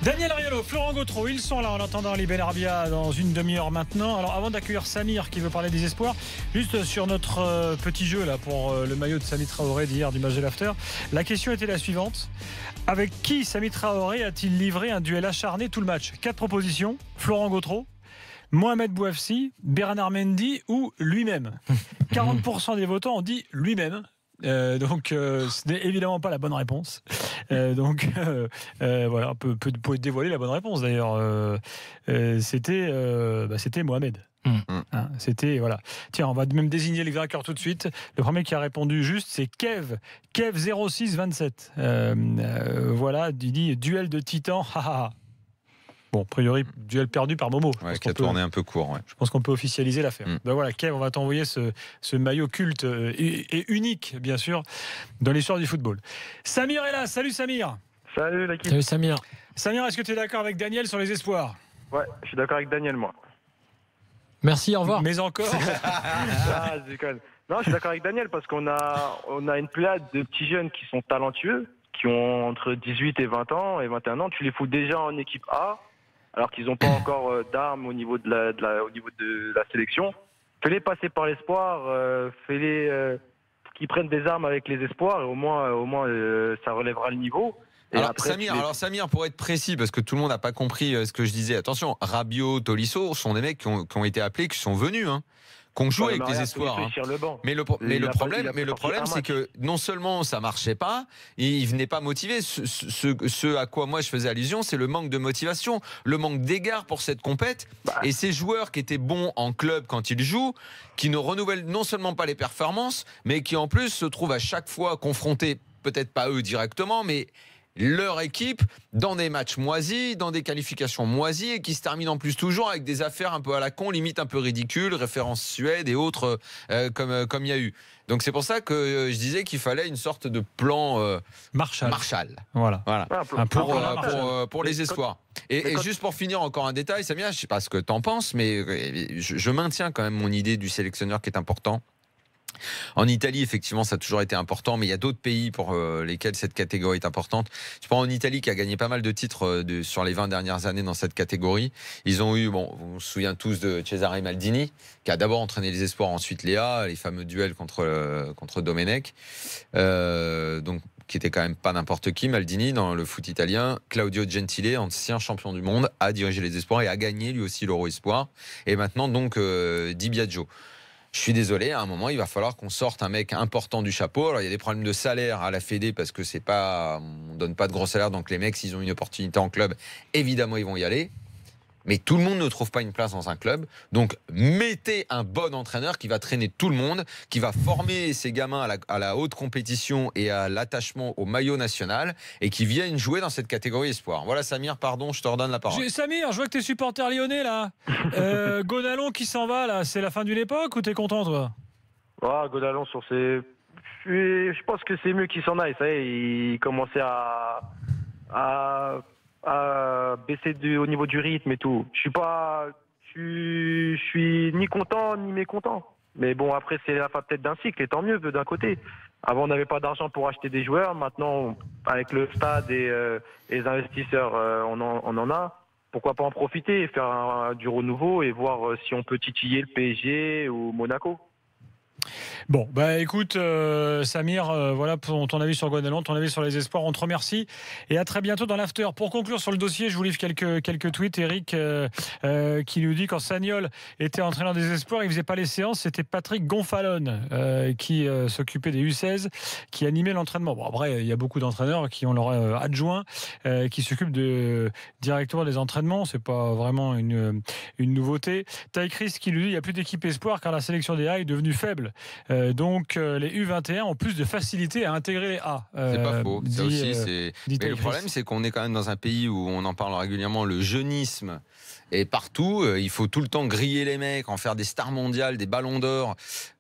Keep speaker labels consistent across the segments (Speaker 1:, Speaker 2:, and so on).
Speaker 1: Daniel Riolo, Florent Gautreau, ils sont là en attendant les Benarbia dans une demi-heure maintenant. Alors avant d'accueillir Samir qui veut parler des espoirs, juste sur notre petit jeu là pour le maillot de Samy Traoré d'hier du match de l'after, la question était la suivante. Avec qui Samy Traoré a-t-il livré un duel acharné tout le match? 4 propositions, Florent Gautreau, Mohamed Bouafsi, Bernard Mendy ou lui-même. 40% des votants ont dit lui-même. Donc ce n'est évidemment pas la bonne réponse. Voilà, on peut dévoiler la bonne réponse d'ailleurs. C'était Mohamed. Hein, c'était voilà. Tiens, on va même désigner les vainqueurs tout de suite. Le premier qui a répondu juste, c'est Kev 0627. Voilà, il dit duel de titans. Bon, a priori, duel perdu par Momo.
Speaker 2: Ouais, qui a tourné un peu court. Ouais.
Speaker 1: Je pense qu'on peut officialiser l'affaire. Ben voilà, Kev, on va t'envoyer ce maillot culte et unique, bien sûr, dans l'histoire du football. Samir est là. Salut Samir.
Speaker 3: Salut l'équipe.
Speaker 4: Salut Samir.
Speaker 1: Samir, est-ce que tu es d'accord avec Daniel sur les espoirs?
Speaker 3: Ouais, je suis d'accord avec Daniel, moi.
Speaker 4: Merci, au revoir.
Speaker 1: Mais encore
Speaker 3: Je déconne. Non, je suis d'accord avec Daniel parce qu'on a une pléiade de petits jeunes qui sont talentueux, qui ont entre 18 et 20 ans et 21 ans. Tu les fous déjà en équipe A, alors qu'ils n'ont pas encore d'armes au niveau de la sélection. Fais-les passer par l'espoir, fais-les qu'ils prennent des armes avec les espoirs, et au moins ça relèvera le niveau. Et
Speaker 2: alors,
Speaker 3: après,
Speaker 2: Samir, pour être précis, parce que tout le monde n'a pas compris ce que je disais, attention, Rabiot, Tolisso sont des mecs qui ont été appelés, qui sont venus, qui ont joué avec des espoirs. Mais le problème, c'est que non seulement ça marchait pas, ils venaient pas motivés. Ce à quoi moi je faisais allusion, c'est le manque de motivation, le manque d'égard pour cette compète. Et ces joueurs qui étaient bons en club quand ils jouent, qui ne renouvellent non seulement pas les performances, mais qui en plus se trouvent à chaque fois confrontés, peut-être pas eux directement, mais leur équipe dans des matchs moisis, dans des qualifications moisies et qui se terminent en plus toujours avec des affaires un peu à la con, limite un peu ridicules, référence Suède et autres comme il y a eu. Donc c'est pour ça que je disais qu'il fallait une sorte de plan Marshall.
Speaker 1: Voilà.
Speaker 2: Pour les espoirs. Et juste pour finir encore un détail, Samia, je ne sais pas ce que tu en penses, mais je maintiens quand même mon idée du sélectionneur qui est important. En Italie, effectivement, ça a toujours été important, mais il y a d'autres pays pour lesquels cette catégorie est importante. Je prends en Italie qui a gagné pas mal de titres sur les 20 dernières années dans cette catégorie. Ils ont eu, on se souvient tous de Cesare Maldini, qui a d'abord entraîné les espoirs, ensuite Léa, les fameux duels contre Domenech. Donc, qui était quand même pas n'importe qui, Maldini, dans le foot italien. Claudio Gentile, ancien champion du monde, a dirigé les espoirs et a gagné lui aussi l'Euro Espoir. Et maintenant, donc, Di Biagio. Je suis désolé, à un moment, il va falloir qu'on sorte un mec important du chapeau. Alors, il y a des problèmes de salaire à la Fédé parce que on donne pas de gros salaire. Donc, les mecs, s'ils ont une opportunité en club, évidemment, ils vont y aller. Mais tout le monde ne trouve pas une place dans un club. Donc, mettez un bon entraîneur qui va traîner tout le monde, qui va former ces gamins à la haute compétition et à l'attachement au maillot national et qui viennent jouer dans cette catégorie espoir. Voilà, Samir, pardon, je te redonne la parole.
Speaker 1: Samir, je vois que t'es supporter lyonnais, là. Gonalon qui s'en va, là, c'est la fin d'une époque ou t'es content, toi?
Speaker 3: Gonalon sur ses... Je pense que c'est mieux qu'il s'en aille. Ça y est, il commençait à baisser au niveau du rythme et tout. Je suis ni content ni mécontent. Mais bon, après, c'est la fin peut-être d'un cycle, et tant mieux d'un côté. Avant, on n'avait pas d'argent pour acheter des joueurs. Maintenant, avec le stade et les investisseurs, on en a. Pourquoi pas en profiter et faire du renouveau et voir si on peut titiller le PSG ou Monaco.
Speaker 1: Bon, écoute, Samir, voilà pour ton avis sur Gonalon, ton avis sur les espoirs. On te remercie et à très bientôt dans l'after. Pour conclure sur le dossier, je vous livre quelques tweets. Eric qui nous dit quand Sagnol était entraîneur des espoirs, il faisait pas les séances. C'était Patrick Gonfalone qui s'occupait des U16, qui animait l'entraînement. Bon, après, il y a beaucoup d'entraîneurs qui ont leur adjoint qui s'occupent directement des entraînements. C'est pas vraiment une nouveauté. Ty Chris qui lui dit il n'y a plus d'équipe espoir car la sélection des A est devenue faible. Donc les U21 ont plus de facilité à intégrer les A.
Speaker 2: C'est pas faux. Mais le problème, c'est qu'on est quand même dans un pays où on en parle régulièrement, le jeunisme est partout. Il faut tout le temps griller les mecs, en faire des stars mondiales, des ballons d'or.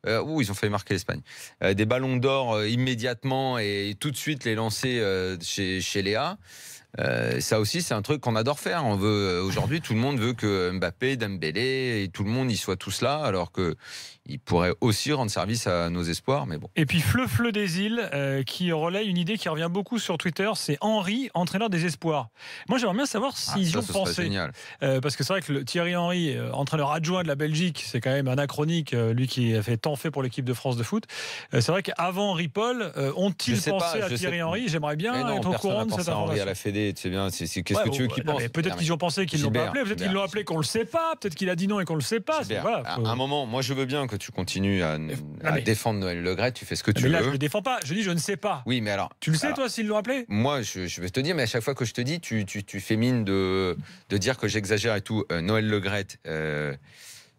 Speaker 2: Ils ont failli marquer l'Espagne. Des ballons d'or immédiatement et tout de suite les lancer chez les A. Ça aussi, c'est un truc qu'on adore faire. On veut aujourd'hui, tout le monde veut que Mbappé, Dembélé et tout le monde, ils soient tous là, alors que ils pourraient aussi rendre service à nos espoirs. Mais bon.
Speaker 1: Et puis Fleu des Îles qui relaye une idée qui revient beaucoup sur Twitter, c'est Henry, entraîneur des espoirs. Moi, j'aimerais bien savoir s'ils y ont pensé.
Speaker 2: Génial.
Speaker 1: Parce que c'est vrai que Thierry Henry, entraîneur adjoint de la Belgique, c'est quand même anachronique, lui qui a fait tant fait pour l'équipe de France de foot. C'est vrai qu'avant Ripoll, ont-ils pensé à Thierry Henry? J'aimerais bien être au courant de cette information.
Speaker 2: À la Fédé, c'est bien. Qu'est-ce que tu veux qu'il pense?
Speaker 1: Peut-être qu'ils ont pensé qu'ils l'ont pas appelé, peut-être qu'ils l'ont appelé qu'on le sait pas, peut-être qu'il a dit non et qu'on le sait pas.
Speaker 2: Voilà, à un moment, moi je veux bien que tu continues à défendre Noël Le Graët, tu fais ce que tu veux.
Speaker 1: Mais là, je ne le défends pas, je dis je ne sais pas.
Speaker 2: Oui, mais alors.
Speaker 1: Tu le sais, toi, s'ils l'ont appelé?
Speaker 2: Moi, je vais te dire, mais à chaque fois que je te dis, tu fais mine de dire que j'exagère et tout. Noël Le Graët,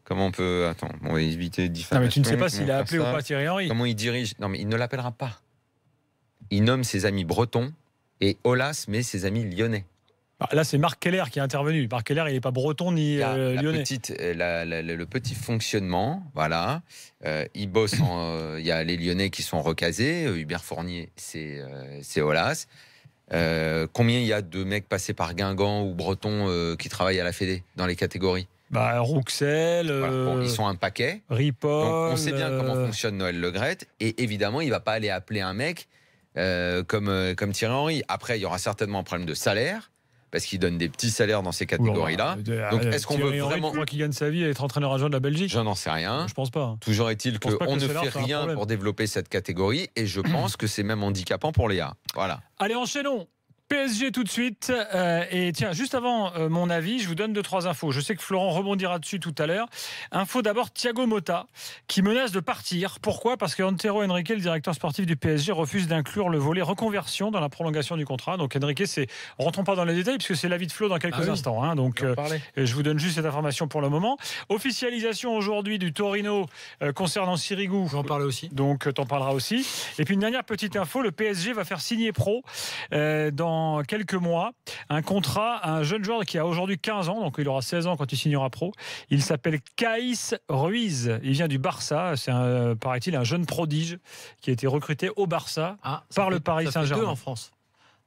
Speaker 2: comment on peut. Attends, on va éviter diffamation.
Speaker 1: Non, mais tu ne sais pas s'il a appelé ou pas Thierry Henry.
Speaker 2: Comment il dirige? Non, mais il ne l'appellera pas. Il nomme ses amis bretons et Aulas met ses amis lyonnais.
Speaker 1: Là, c'est Marc Keller qui est intervenu. Marc Keller, il n'est pas breton ni lyonnais.
Speaker 2: Le petit fonctionnement, voilà. Il bosse. Il y a les Lyonnais qui sont recasés. Hubert Fournier, c'est Aulas. Combien il y a de mecs passés par Guingamp ou Breton qui travaillent à la Fédé dans les catégories?
Speaker 1: Rouxel,
Speaker 2: voilà. Ils sont un paquet.
Speaker 1: Ripoll.
Speaker 2: Donc on sait bien comment fonctionne Noël Le Graët. Et évidemment, il ne va pas aller appeler un mec comme Thierry Henry. Après, il y aura certainement un problème de salaire, parce qu'il donne des petits salaires dans ces catégories-là. Donc, est-ce qu'on veut vraiment...
Speaker 1: Tu crois qu'il gagne sa vie à être entraîneur adjoint de la Belgique?
Speaker 2: Je n'en sais rien.
Speaker 1: Je pense pas.
Speaker 2: Toujours est-il qu'on ne fait rien pour développer cette catégorie, et je pense que c'est même handicapant pour Léa. Voilà.
Speaker 1: Allez, enchaînons. PSG tout de suite. Et tiens, juste avant mon avis, je vous donne 2-3 infos. Je sais que Florent rebondira dessus tout à l'heure. Info d'abord, Thiago Motta, qui menace de partir. Pourquoi? Parce que Antero Henrique, le directeur sportif du PSG, refuse d'inclure le volet reconversion dans la prolongation du contrat. Donc Henrique, rentrons pas dans les détails, puisque c'est l'avis de Flo dans quelques instants. Hein. Donc je vous donne juste cette information pour le moment. Officialisation aujourd'hui du Torino concernant Sirigu.
Speaker 4: J'en parlais aussi.
Speaker 1: Donc t'en parleras aussi. Et puis une dernière petite info, le PSG va faire signer pro dans quelques mois un contrat à un jeune joueur qui a aujourd'hui 15 ans, donc il aura 16 ans quand il signera pro. Il s'appelle Caïs Ruiz, il vient du Barça, c'est paraît-il un jeune prodige qui a été recruté au Barça par le Paris Saint-Germain.
Speaker 4: En France.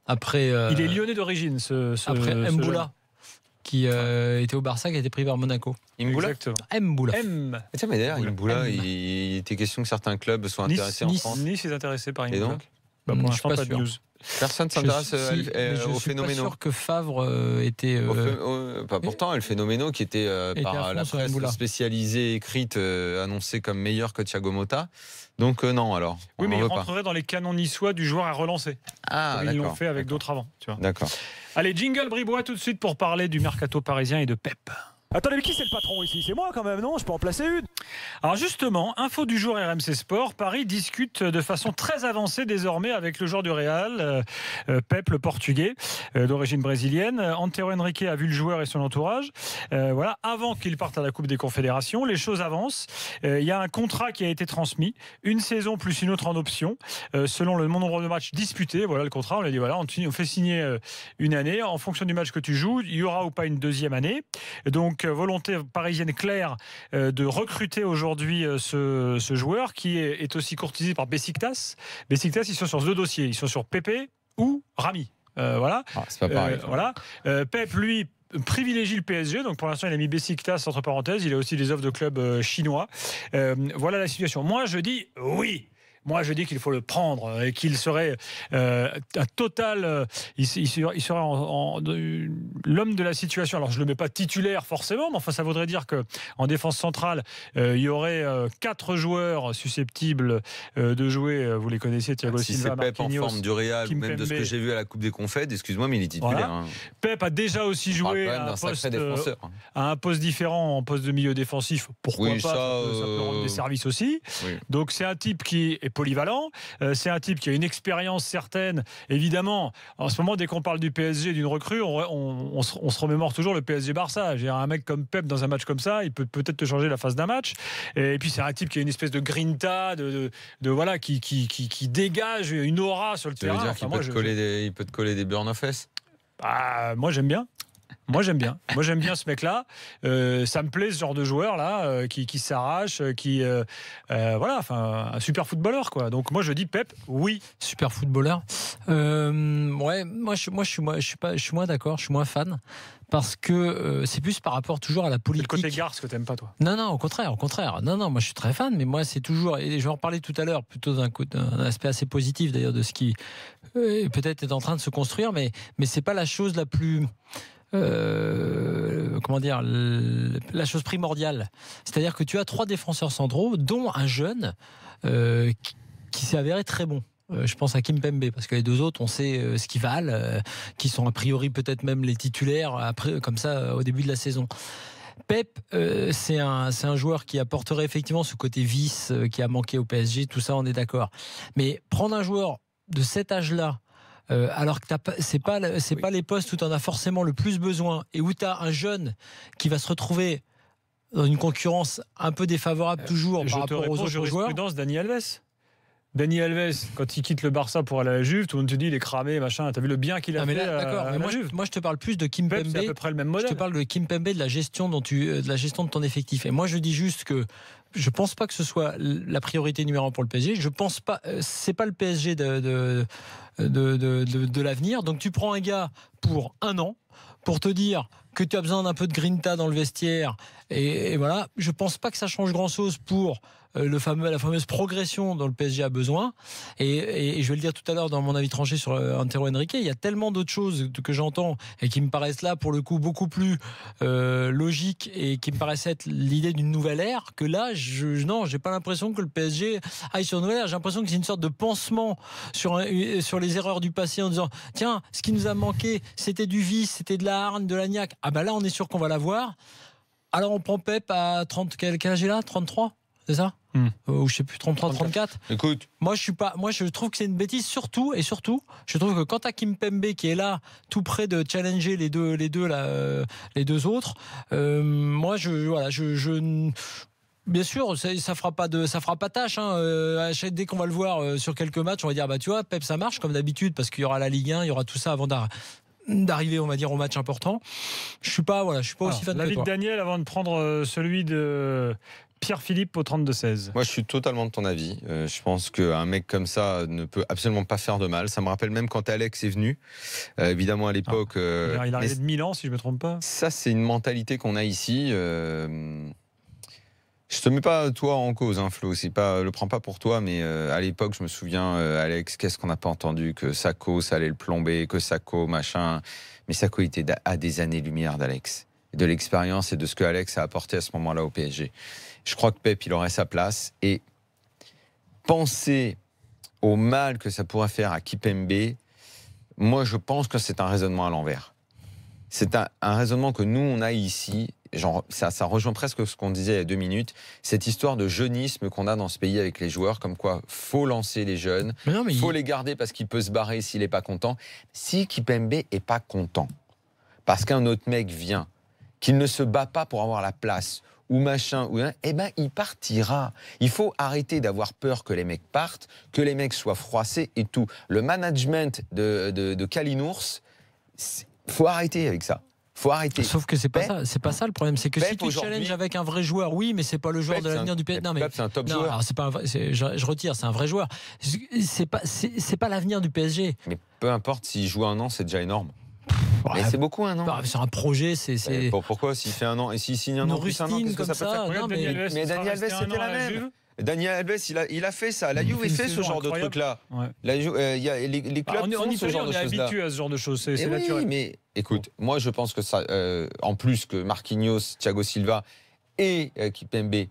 Speaker 4: Après,
Speaker 1: il est lyonnais d'origine,
Speaker 4: après Mboula, qui était au Barça, qui a été pris par Monaco.
Speaker 1: Mboula.
Speaker 4: Mboula.
Speaker 2: Tiens, mais d'ailleurs, Mboula, il était question que certains clubs soient intéressés en France.
Speaker 1: Nice est intéressé par Mboula.
Speaker 2: Et donc
Speaker 1: pour l'instant, pas de news.
Speaker 2: Personne ne s'intéresse au phénoméno.
Speaker 4: Je suis pas sûr que Favre était...
Speaker 2: pourtant, le phénoméno qui était par la presse spécialisée écrite annoncé comme meilleur que Thiago Motta. Donc non, alors.
Speaker 1: Oui, mais il rentrerait dans les canons niçois du joueur à relancer. Ils l'ont fait avec d'autres avant.
Speaker 2: D'accord.
Speaker 1: Allez, jingle Bribois tout de suite pour parler du mercato parisien et de Pep.
Speaker 5: Attendez, mais qui c'est le patron ici? C'est moi quand même, non? Je peux en placer une.
Speaker 1: Alors justement, info du jour RMC Sport, Paris discute de façon très avancée désormais avec le joueur du Real, Pep, le portugais, d'origine brésilienne. Antero Henrique a vu le joueur et son entourage. Avant qu'il parte à la Coupe des Confédérations, les choses avancent. Il y a un contrat qui a été transmis, une saison plus une autre en option, selon le nombre de matchs disputés. Voilà le contrat, on a dit on fait signer une année. En fonction du match que tu joues, il y aura ou pas une deuxième année. Donc volonté parisienne claire de recruter aujourd'hui ce joueur qui est aussi courtisé par Besiktas. Besiktas, ils sont sur 2 dossiers. Ils sont sur Pepe ou Rami.
Speaker 2: C'est pas pareil.
Speaker 1: Pep, lui, privilégie le PSG, donc pour l'instant il a mis Besiktas entre parenthèses, il a aussi des offres de clubs chinois. Voilà la situation. Moi je dis oui. Moi, je dis qu'il faut le prendre et qu'il serait un total. Il serait l'homme de la situation. Alors, je ne le mets pas titulaire forcément, mais enfin, ça voudrait dire qu'en défense centrale, il y aurait 4 joueurs susceptibles de jouer. Vous les connaissez, Thiago Silva,
Speaker 2: Marquinhos. Si c'est Pep en forme du Real,
Speaker 1: Kimpembe,
Speaker 2: même de ce que j'ai vu à la Coupe des Confédérations, excuse-moi, mais il est titulaire. Hein.
Speaker 1: Pep a déjà aussi joué à un poste différent, en poste de milieu défensif. Pourquoi pas? Ça peut rendre des services aussi. Oui. Donc, c'est un type qui est polyvalent, c'est un type qui a une expérience certaine. Évidemment, en ce moment, dès qu'on parle du PSG, d'une recrue, on se remémore toujours le PSG-Barça. Un mec comme Pep dans un match comme ça, il peut peut-être te changer la phase d'un match. Et puis c'est un type qui a une espèce de grinta, qui dégage une aura sur le terrain.
Speaker 2: Ça veut dire qu'il peut te coller des burn of fesses.
Speaker 1: Moi j'aime bien. Moi j'aime bien. Moi j'aime bien ce mec-là. Ça me plaît ce genre de joueur là qui s'arrache, voilà, enfin un super footballeur quoi. Donc moi je dis Pep, oui.
Speaker 4: Super footballeur. Ouais, moi je suis moins d'accord, je suis moins fan parce que c'est plus par rapport toujours à la
Speaker 1: C'est
Speaker 4: politique.
Speaker 1: le côté garce que t'aimes pas toi.
Speaker 4: Non, au contraire. Non, moi je suis très fan, mais moi c'est toujours, et je vais en reparler tout à l'heure, plutôt d'un aspect assez positif d'ailleurs de ce qui peut-être est en train de se construire, mais c'est pas la chose la plus comment dire, la chose primordiale. C'est-à-dire que tu as 3 défenseurs centraux, dont un jeune qui s'est avéré très bon. Je pense à Kimpembe, parce que les 2 autres, on sait ce qu'ils valent, qui sont a priori peut-être même les titulaires après, comme ça au début de la saison. Pep, c'est un joueur qui apporterait effectivement ce côté vice qui a manqué au PSG, tout ça on est d'accord. Mais prendre un joueur de cet âge-là, alors que c'est pas les postes où tu en as forcément le plus besoin et où tu as un jeune qui va se retrouver dans une concurrence un peu défavorable toujours par rapport aux autres joueurs.
Speaker 1: Dani Alves. Dani Alves, quand il quitte le Barça pour aller à la Juve, tout le monde te dit il est cramé, machin. T'as vu le bien qu'il a fait à la Juve.
Speaker 4: Moi, je te parle plus de Kimpembe.
Speaker 1: C'est à peu près le même modèle.
Speaker 4: Je te parle de Kimpembe, de la gestion de ton effectif. Et moi, je dis juste que je pense pas que ce soit la priorité numéro 1 pour le PSG. Je pense pas. C'est pas le PSG de l'avenir. Donc, tu prends un gars pour 1 an pour te dire que tu as besoin d'un peu de grinta dans le vestiaire. Et voilà. Je pense pas que ça change grand-chose pour la fameuse progression dont le PSG a besoin. Et je vais le dire tout à l'heure dans mon avis tranché sur Antero Henrique, il y a tellement d'autres choses que j'entends et qui me paraissent là pour le coup beaucoup plus logiques et qui me paraissent être l'idée d'une nouvelle ère que là, j'ai pas l'impression que le PSG aille sur une nouvelle ère. J'ai l'impression que c'est une sorte de pansement sur les erreurs du passé en disant tiens, ce qui nous a manqué, c'était du vice, c'était de la hargne, de la niaque. Ah bah là, on est sûr qu'on va l'avoir. Alors on prend Pep à 30, quel âge il a 33 ? C'est ça ou je sais plus 33, 34. Écoute, moi je trouve que c'est une bêtise surtout je trouve que quand t'as Kimpembe qui est là tout près de challenger les deux autres, moi bien sûr, ça fera pas tâche. Dès qu'on va le voir sur quelques matchs, on va dire bah tu vois, Pep ça marche comme d'habitude parce qu'il y aura la Ligue 1, il y aura tout ça avant d'arriver, on va dire, au match important. Je suis pas aussi fan que toi.
Speaker 1: L'avis de Daniel avant de prendre celui de Pierre-Philippe au 32-16.
Speaker 2: Moi, je suis totalement de ton avis. Je pense qu'un mec comme ça ne peut absolument pas faire de mal. Ça me rappelle même quand Alex est venu. Évidemment, à l'époque...
Speaker 1: il arrivait de Milan, si je ne me trompe pas.
Speaker 2: Ça, c'est une mentalité qu'on a ici. Je te mets pas toi en cause, hein, Flo. Le prends pas pour toi, mais à l'époque, je me souviens, Alex, qu'est-ce qu'on n'a pas entendu que Sakho, ça allait le plomber, que Sakho, machin. Mais Sakho était à des années-lumière d'Alex, de l'expérience et de ce que Alex a apporté à ce moment-là au PSG. Je crois que Pep, il aurait sa place. Et penser au mal que ça pourrait faire à Kimpembe, moi, je pense que c'est un raisonnement à l'envers. C'est un raisonnement que nous, on a ici. Genre, ça rejoint presque ce qu'on disait il y a 2 minutes, cette histoire de jeunisme qu'on a dans ce pays avec les joueurs, comme quoi faut lancer les jeunes, faut les garder parce qu'il peut se barrer s'il n'est pas content. Si Kimpembe n'est pas content, parce qu'un autre mec vient, qu'il ne se bat pas pour avoir la place, ou machin, eh ben il partira. Il faut arrêter d'avoir peur que les mecs partent, que les mecs soient froissés et tout. Le management de Kalinours, faut arrêter avec ça. Faut arrêter.
Speaker 4: Sauf que c'est pas ça le problème, c'est que si tu challenges avec un vrai joueur, oui, mais c'est pas le joueur de l'avenir du PSG. Non mais
Speaker 2: c'est un top joueur.
Speaker 4: Alors c'est pas je retire, c'est un vrai joueur. C'est pas l'avenir du PSG.
Speaker 2: Mais peu importe s'il joue 1 an, c'est déjà énorme. Mais c'est beaucoup 1 an.
Speaker 4: Bah, sur un projet, c'est.
Speaker 2: Pourquoi s'il fait 1 an et s'il signe 1 an plus 1 an, qu'est-ce que ça peut faire? Mais Dani Alves, c'était la même. Dani Alves, il a fait ça. La Juve fait ce genre de truc-là. Les clubs font ce genre de choses-là.
Speaker 1: On est habitué à ce genre de choses. C'est naturel.
Speaker 2: Mais écoute, moi je pense que ça, en plus que Marquinhos, Thiago Silva et Kimpembe,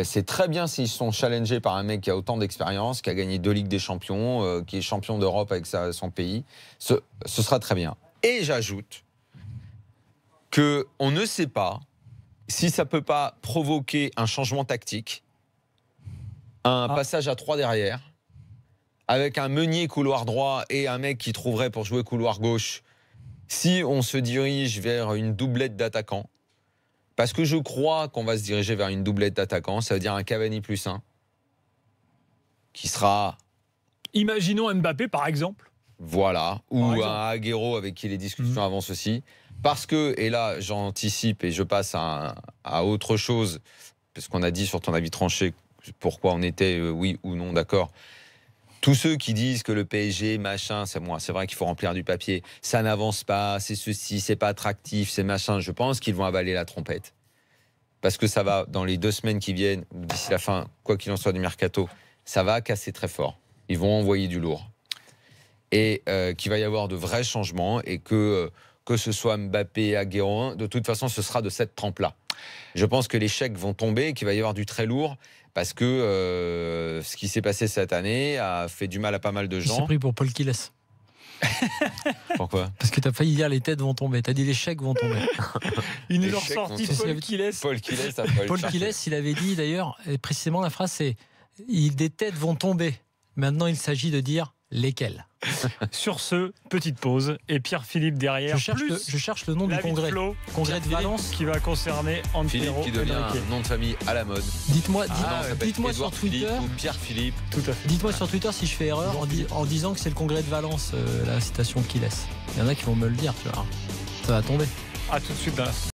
Speaker 2: c'est très bien s'ils sont challengés par un mec qui a autant d'expérience, qui a gagné 2 Ligues des Champions, qui est champion d'Europe avec son pays. Ce sera très bien. Et j'ajoute qu'on ne sait pas si ça ne peut pas provoquer un changement tactique, un passage à 3 derrière, avec un Meunier couloir droit et un mec qui trouverait pour jouer couloir gauche, si on se dirige vers une doublette d'attaquants. Parce que je crois qu'on va se diriger vers une doublette d'attaquants, ça veut dire un Cavani plus 1, qui sera...
Speaker 1: Imaginons Mbappé, par exemple.
Speaker 2: Voilà, ou un Agüero avec qui les discussions avancent aussi. Parce que, et là j'anticipe et je passe à autre chose, parce qu'on a dit sur ton avis tranché pourquoi on était oui ou non d'accord. Tous ceux qui disent que le PSG, machin, c'est vrai qu'il faut remplir du papier, ça n'avance pas, c'est ceci, c'est pas attractif, c'est machin, je pense qu'ils vont avaler la trompette. Parce que ça va, dans les 2 semaines qui viennent, d'ici la fin, quoi qu'il en soit du mercato, ça va casser très fort. Ils vont envoyer du lourd. Et qu'il va y avoir de vrais changements et que ce soit Mbappé, Aguero, de toute façon, ce sera de cette trempe-là. Je pense que les chèques vont tomber et qu'il va y avoir du très lourd parce que ce qui s'est passé cette année a fait du mal à pas mal de gens.
Speaker 4: C'est pris pour Paul Kiles.
Speaker 2: Pourquoi ?
Speaker 4: Parce que tu as failli dire les têtes vont tomber. Tu as dit les chèques vont tomber.
Speaker 1: Il nous
Speaker 2: Les
Speaker 1: a
Speaker 2: chèques
Speaker 1: ressorti
Speaker 2: vont
Speaker 1: Paul Kiles.
Speaker 2: Paul Kiles,
Speaker 4: Paul Kiles, il avait dit d'ailleurs, et précisément la phrase c'est des têtes vont tomber. Maintenant, il s'agit de dire lesquelles.
Speaker 1: Sur ce, petite pause. Et Pierre-Philippe derrière.
Speaker 4: Je cherche le nom du
Speaker 1: David
Speaker 4: congrès.
Speaker 1: Flo,
Speaker 4: Congrès de Valence.
Speaker 1: qui va concerner
Speaker 2: Philippe
Speaker 1: Antero
Speaker 2: qui devient
Speaker 1: Henrique.
Speaker 2: un nom de famille à la mode.
Speaker 4: Dites-moi
Speaker 2: Dites-moi
Speaker 4: sur Twitter.
Speaker 2: Ou Pierre-Philippe.
Speaker 1: Tout à fait.
Speaker 4: Dites-moi sur Twitter si je fais erreur en disant que c'est le congrès de Valence, la citation qu'il laisse. Il y en a qui vont me le dire, tu vois. Ça va tomber.
Speaker 1: À tout de suite dans la